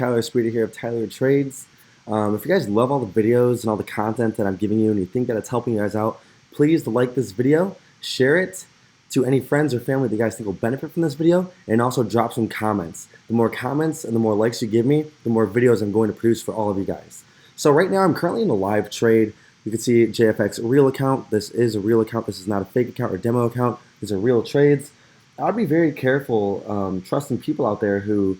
Tyler Espitia here of Tyler Trades. If you guys love all the videos and all the content that I'm giving you and you think that it's helping you guys out, please like this video, share it to any friends or family that you guys think will benefit from this video, and also drop some comments. The more comments and the more likes you give me, the more videos I'm going to produce for all of you guys. So right now I'm currently in a live trade. You can see JFX real account. This is a real account. This is not a fake account or demo account. These are real trades. I'd be very careful trusting people out there who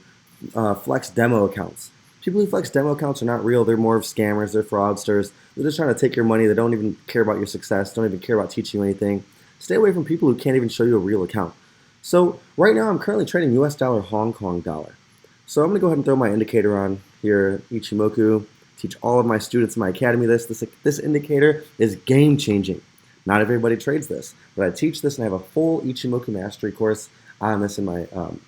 flex demo accounts. People who flex demo accounts are not real. They're more of scammers. They're fraudsters. They're just trying to take your money. They don't even care about your success. Don't even care about teaching you anything. Stay away from people who can't even show you a real account. So right now I'm currently trading US dollar, Hong Kong dollar. So I'm going to go ahead and throw my indicator on here, ICHIMOKU. Teach all of my students in my academy this indicator is game changing. Not everybody trades this, but I teach this and I have a full ICHIMOKU mastery course on this in my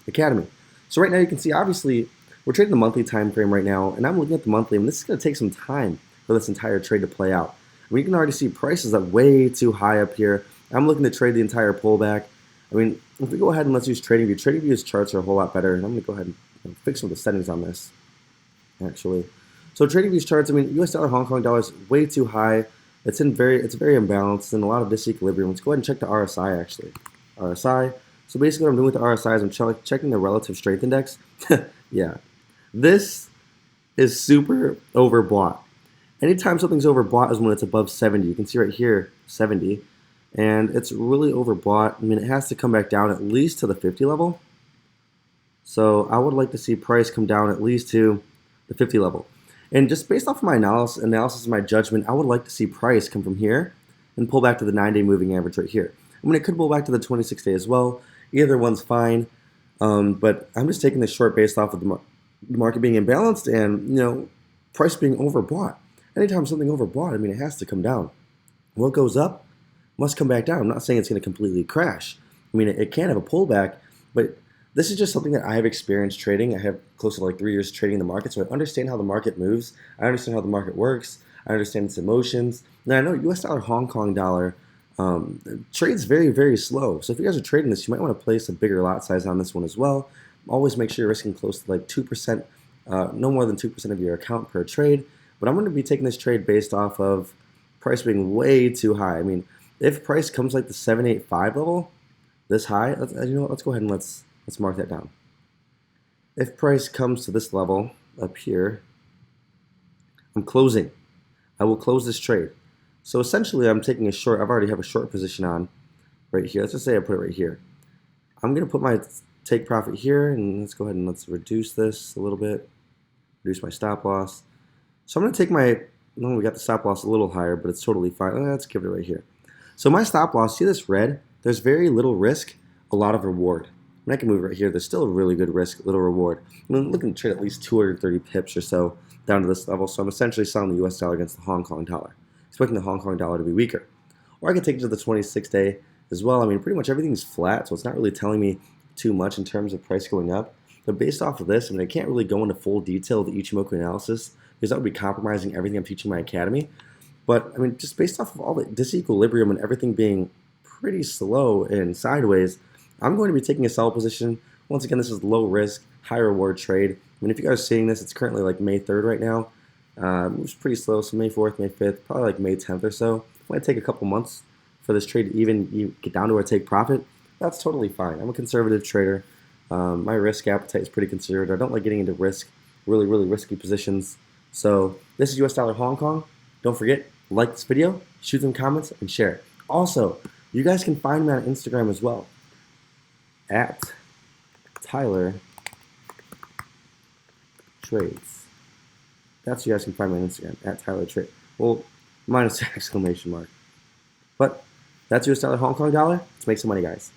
academy. So right now you can see obviously we're trading the monthly time frame right now, and I'm looking at the monthly, and this is going to take some time for this entire trade to play out. We can already see prices are way too high up here. I'm looking to trade the entire pullback. I mean, if we go ahead and let's use TradingView's charts are a whole lot better, and I'm going to go ahead and fix some of the settings on this, actually. So TradingView's charts, I mean, US dollar, Hong Kong dollar is way too high. It's very imbalanced and a lot of disequilibrium. Let's go ahead and check the RSI, actually. RSI. So basically what I'm doing with the RSI is I'm checking the relative strength index. Yeah. This is super overbought. Anytime something's overbought is when it's above 70. You can see right here, 70. And it's really overbought. I mean, it has to come back down at least to the 50 level. So I would like to see price come down at least to the 50 level. And just based off of my analysis and my judgment, I would like to see price come from here and pull back to the 9-day moving average right here. I mean, it could pull back to the 26-day as well. Either one's fine. But I'm just taking this short based off of the market being imbalanced and, price being overbought. Anytime something overbought, I mean, it has to come down. What goes up must come back down. I'm not saying it's going to completely crash. I mean, it can have a pullback, but this is just something that I have experienced trading. I have close to like 3 years trading the market, so I understand how the market moves. I understand how the market works. I understand its emotions. Now, I know US dollar, Hong Kong dollar trades very, very slow. So if you guys are trading this, you might want to place a bigger lot size on this one as well. Always make sure you're risking close to like 2%, no more than 2% of your account per trade. But I'm going to be taking this trade based off of price being way too high. I mean, if price comes like the 785 level, this high, let's go ahead and let's mark that down. If price comes to this level up here, I'm closing. I will close this trade. So essentially, I'm taking a short. I already have a short position on right here. Let's just say I put it right here. I'm going to put my take profit here, and let's go ahead and let's reduce this a little bit. Reduce my stop loss. So I'm going to take my, we got the stop loss a little higher, but it's totally fine. Let's give it right here. So my stop loss, see this red? There's very little risk, a lot of reward. And I can move right here. There's still a really good risk, little reward. I'm looking to trade at least 230 pips or so down to this level. So I'm essentially selling the US dollar against the Hong Kong dollar, expecting the Hong Kong dollar to be weaker. Or I can take it to the 26-day as well. I mean, pretty much everything's flat, so it's not really telling me too much in terms of price going up. But based off of this, I mean, I can't really go into full detail of the ICHIMOKU analysis because that would be compromising everything I'm teaching in my academy. But I mean, just based off of all the disequilibrium and everything being pretty slow and sideways, I'm going to be taking a sell position. Once again, this is low risk, high reward trade. I mean, if you guys are seeing this, it's currently like May 3rd right now. It's pretty slow, so May 4th, May 5th, probably like May 10th or so. It might take a couple months for this trade to even get down to where I take profit. That's totally fine. I'm a conservative trader. My risk appetite is pretty conservative. I don't like getting into really risky positions. So this is US dollar Hong Kong. Don't forget, like this video, shoot some comments, and share it. Also, you guys can find me on Instagram as well, at Tyler Trades. That's you guys can find me on Instagram, at Tyler Trade. Well, minus the exclamation mark. But that's US dollar Hong Kong dollar. Let's make some money, guys.